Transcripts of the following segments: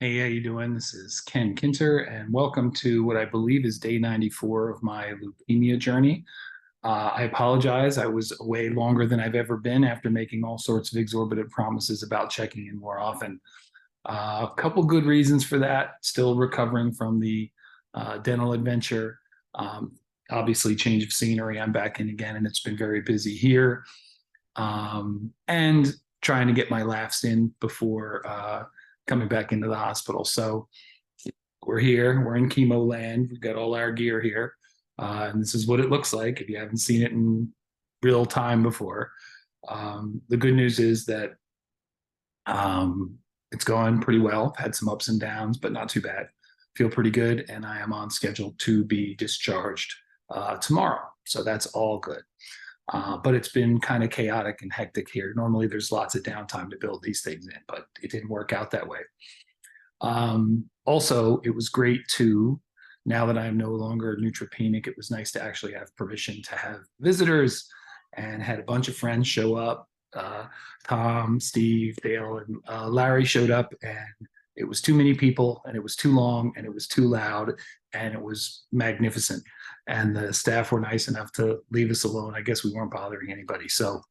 Hey, how you doing? This is Ken Kinter, and welcome to what I believe is day 94 of my leukemia journey. I apologize. I was away longer than I've ever been after making all sorts of exorbitant promises about checking in more often. A couple good reasons for that. Still recovering from the dental adventure. Um, Obviously, change of scenery. I'm back in again, and it's been very busy here. And trying to get my laughs in before coming back into the hospital. So we're here. We're in chemo land. We've got all our gear here. And this is what it looks like if you haven't seen it in real time before. The good news is that it's going pretty well. I've had some ups and downs, but not too bad. Feel pretty good. And I am on schedule to be discharged tomorrow. So that's all good. But it's been kind of chaotic and hectic here. Normally, there's lots of downtime to build these things in, but it didn't work out that way. Also, it was great to, now that I'm no longer neutropenic, it was nice to actually have permission to have visitors and had a bunch of friends show up. Tom, Steve, Dale, and Larry showed up, and it was too many people, and it was too long, and it was too loud, and it was magnificent. And the staff were nice enough to leave us alone. I guess we weren't bothering anybody, so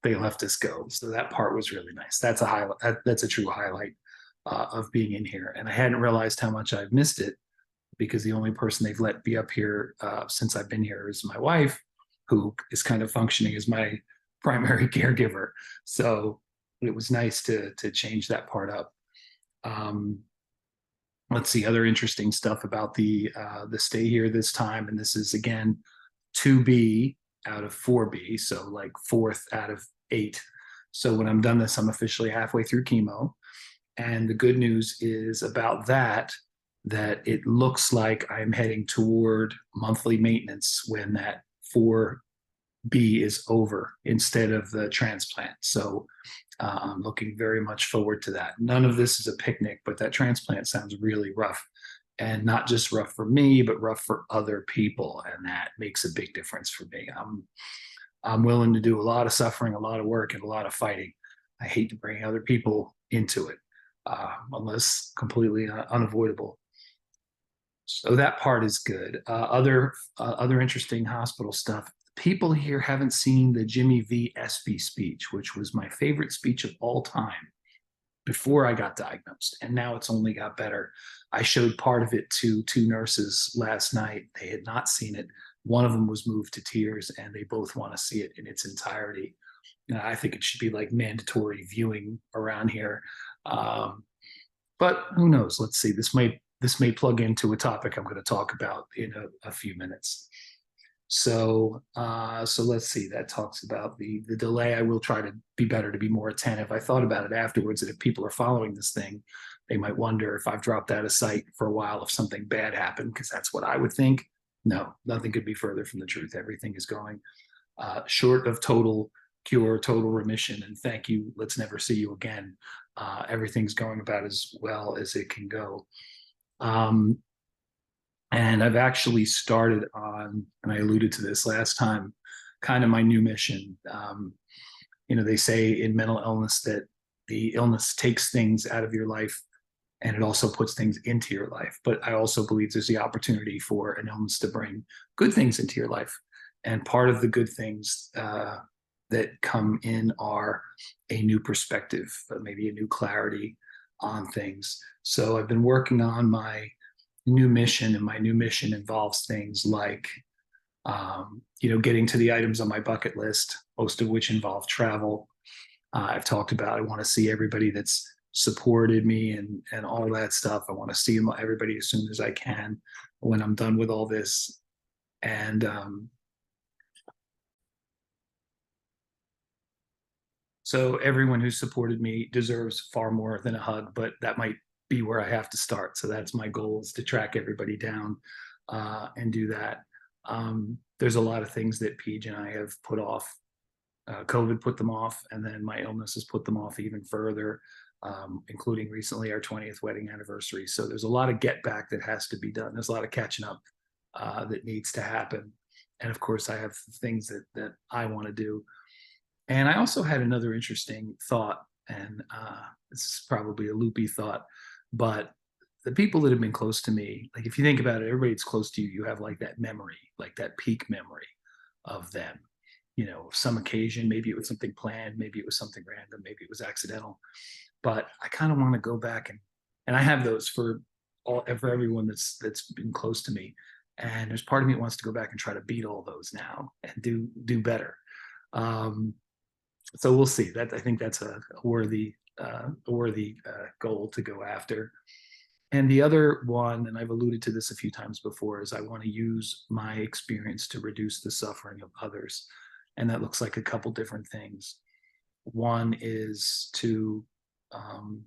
they let us go. So that part was really nice. That's a highlight. That's a true highlight of being in here. And I hadn't realized how much I've missed it because the only person they've let be up here since I've been here is my wife, who is kind of functioning as my primary caregiver. So it was nice to change that part up. Let's see, other interesting stuff about the stay here this time, and this is again 2B out of 4B, so like fourth out of 8. So when I'm done this, I'm officially halfway through chemo. And the good news is about that, that it looks like I'm heading toward monthly maintenance when that 4B is over instead of the transplant. So I'm looking very much forward to that. None of this is a picnic, but that transplant sounds really rough. And not just rough for me, but rough for other people. And that makes a big difference for me. I'm willing to do a lot of suffering, a lot of work, and a lot of fighting. I hate to bring other people into it unless completely unavoidable. So that part is good. Other interesting hospital stuff. People here haven't seen the Jimmy V. Espy speech, which was my favorite speech of all time before I got diagnosed, and now it's only got better. I showed part of it to two nurses last night. They had not seen it. One of them was moved to tears, and they both want to see it in its entirety. I think it should be like mandatory viewing around here. But who knows? Let's see. This may plug into a topic I'm going to talk about in a few minutes. So let's see. That talks about the delay. I will try to be better, to be more attentive. I thought about it afterwards that if people are following this thing, they might wonder if I've dropped out of sight for a while if something bad happened, because that's what I would think. No, nothing could be further from the truth. Everything is going short of total cure, total remission, and thank you. Let's never see you again. Everything's going about as well as it can go. And I've actually started on, and I alluded to this last time, kind of my new mission. They say in mental illness that the illness takes things out of your life and it also puts things into your life. But I also believe there's the opportunity for an illness to bring good things into your life. And part of the good things that come in are a new perspective, maybe a new clarity on things. So I've been working on my new mission, and my new mission involves things like getting to the items on my bucket list, most of which involve travel. I've talked about I want to see everybody that's supported me and all that stuff. I want to see everybody as soon as I can when I'm done with all this. And so everyone who supported me deserves far more than a hug, but that might be where I have to start. So that's my goal, is to track everybody down and do that. There's a lot of things that Paige and I have put off. COVID put them off, and then my illness has put them off even further, including recently our 20th wedding anniversary. So there's a lot of get back that has to be done. There's a lot of catching up that needs to happen. And of course, I have things that I want to do. And I also had another interesting thought, and this is probably a loopy thought, But the people that have been close to me, like if you think about it, everybody that's close to you, you have like that memory, like that peak memory of them. Some occasion, maybe it was something planned, maybe it was something random, maybe it was accidental. But I kind of want to go back and I have those for everyone that's been close to me. And there's part of me that wants to go back and try to beat all those now and do better. Um, so we'll see. That I think that's a worthy goal to go after. And the other one, and I've alluded to this a few times before, is I want to use my experience to reduce the suffering of others. And that looks like a couple different things. One is to um,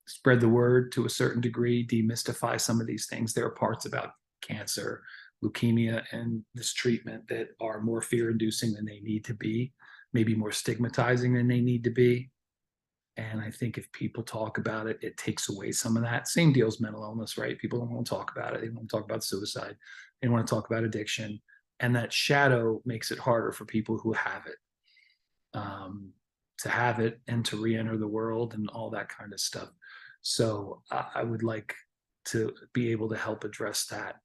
spread the word to a certain degree, demystify some of these things. There are parts about cancer, leukemia, and this treatment that are more fear inducing than they need to be, maybe more stigmatizing than they need to be. And I think if people talk about it, it takes away some of that. Same deal as mental illness, right? People don't want to talk about it. They don't want to talk about suicide. They want to talk about addiction. And that shadow makes it harder for people who have it to have it and to re-enter the world and all that kind of stuff. So I would like to be able to help address that.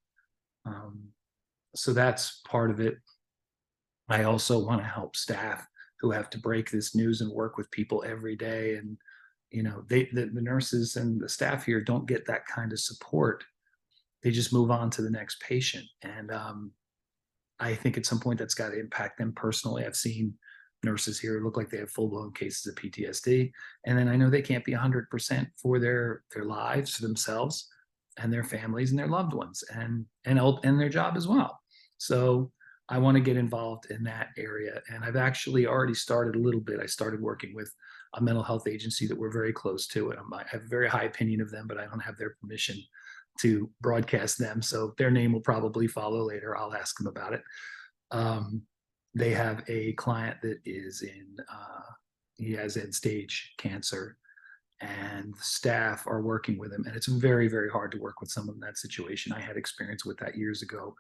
So that's part of it. I also want to help staff who have to break this news and work with people every day. And, the nurses and the staff here don't get that kind of support. They just move on to the next patient. And I think at some point that's got to impact them personally. I've seen nurses here look like they have full-blown cases of PTSD. And then I know they can't be 100% for their lives, for themselves and their families and their loved ones and their job as well. So I want to get involved in that area. And I've actually already started a little bit. I started working with a mental health agency that we're very close to. And I have a very high opinion of them, but I don't have their permission to broadcast them. So their name will probably follow later. I'll ask them about it. They have a client that he has end stage cancer, and the staff are working with him. And it's very, very hard to work with someone in that situation. I had experience with that years ago.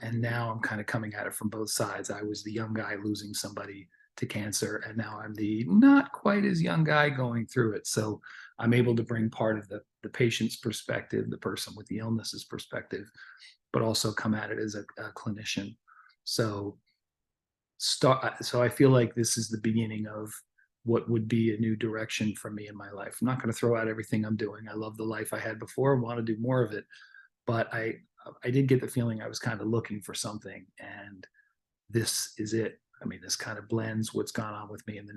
And now I'm kind of coming at it from both sides. I was the young guy losing somebody to cancer, and now I'm the not quite as young guy going through it. So I'm able to bring part of the patient's perspective, the person with the illness's perspective, but also come at it as a clinician. So I feel like this is the beginning of what would be a new direction for me in my life. I'm not going to throw out everything I'm doing. I love the life I had before and want to do more of it. But I did get the feeling I was kind of looking for something, and this is it. I mean, this kind of blends what's gone on with me in the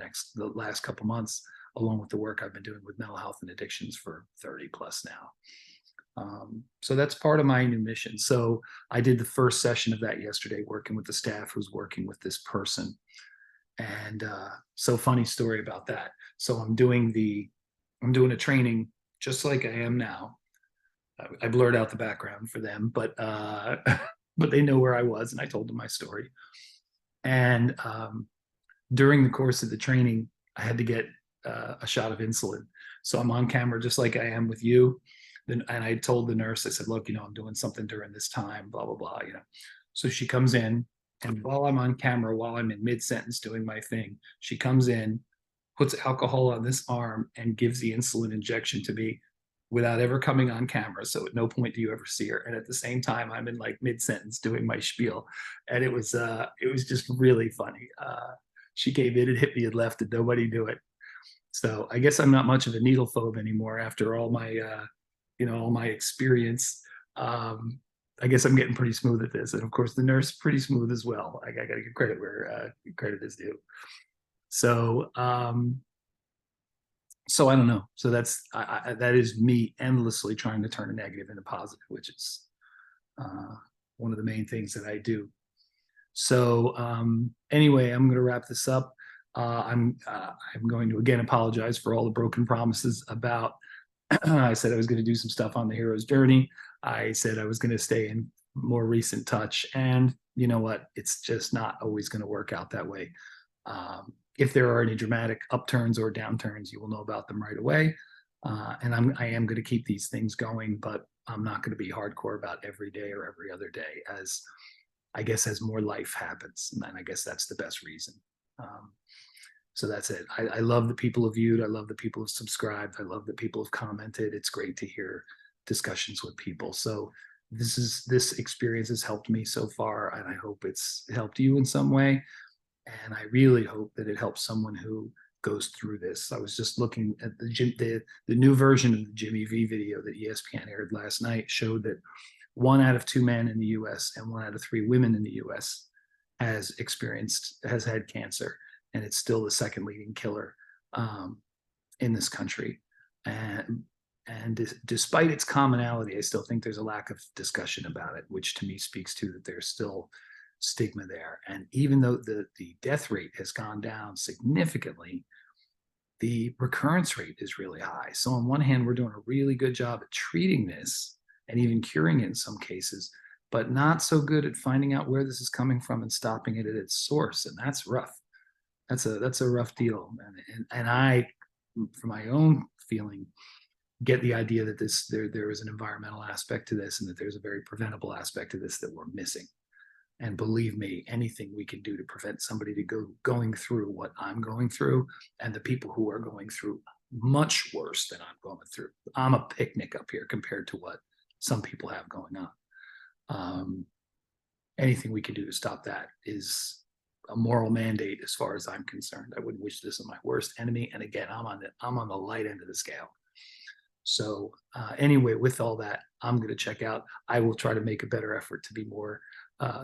last couple months, along with the work I've been doing with mental health and addictions for 30 plus now. So that's part of my new mission. So I did the first session of that yesterday, working with the staff who's working with this person. And so funny story about that. So I'm doing a training just like I am now. I blurred out the background for them, but but they know where I was, and I told them my story. And during the course of the training, I had to get a shot of insulin. So I'm on camera just like I am with you. And I told the nurse, I said, look, I'm doing something during this time, blah, blah, blah. So she comes in, and while I'm on camera, while I'm in mid-sentence doing my thing, she comes in, puts alcohol on this arm, and gives the insulin injection to me without ever coming on camera. So at no point do you ever see her. And at the same time, I'm in like mid-sentence doing my spiel. And it was just really funny. She came in and hit me and left, and nobody knew it. So I guess I'm not much of a needle phobe anymore after all my experience. I guess I'm getting pretty smooth at this. And of course, the nurse pretty smooth as well. I got to give credit where credit is due. So I don't know. So that is me endlessly trying to turn a negative into positive, which is one of the main things that I do. So anyway, I'm going to wrap this up. I'm going to again apologize for all the broken promises about. I said I was going to do some stuff on the hero's journey. I said I was going to stay in more recent touch, and you know what? It's just not always going to work out that way. If there are any dramatic upturns or downturns, you will know about them right away. And I am going to keep these things going, but I'm not going to be hardcore about every day or every other day, as I guess as more life happens. And I guess that's the best reason. So that's it. I love that people have viewed. I love that people have subscribed. I love that people have commented. It's great to hear discussions with people. So this experience has helped me so far, and I hope it's helped you in some way. And I really hope that it helps someone who goes through this. I was just looking at the new version of the Jimmy V video that ESPN aired last night showed that 1 out of 2 men in the U.S. and 1 out of 3 women in the U.S. has had cancer, and it's still the second leading killer in this country. And despite its commonality, I still think there's a lack of discussion about it, which to me speaks to that there's still stigma there. And even though the death rate has gone down significantly, the recurrence rate is really high. So on one hand, we're doing a really good job at treating this and even curing it in some cases, but not so good at finding out where this is coming from and stopping it at its source. And that's rough. That's a rough deal. And I, for my own feeling, get the idea that there is an environmental aspect to this and that there's a very preventable aspect to this that we're missing. And believe me, anything we can do to prevent somebody going through what I'm going through, and the people who are going through much worse than I'm going through. I'm a picnic up here compared to what some people have going on. Anything we can do to stop that is a moral mandate as far as I'm concerned. I wouldn't wish this on my worst enemy. And again, I'm on the light end of the scale. So anyway, with all that, I'm going to check out. I will try to make a better effort to be more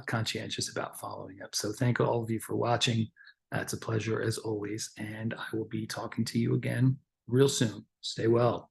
conscientious about following up. So thank all of you for watching. It's a pleasure as always. And I will be talking to you again real soon. Stay well.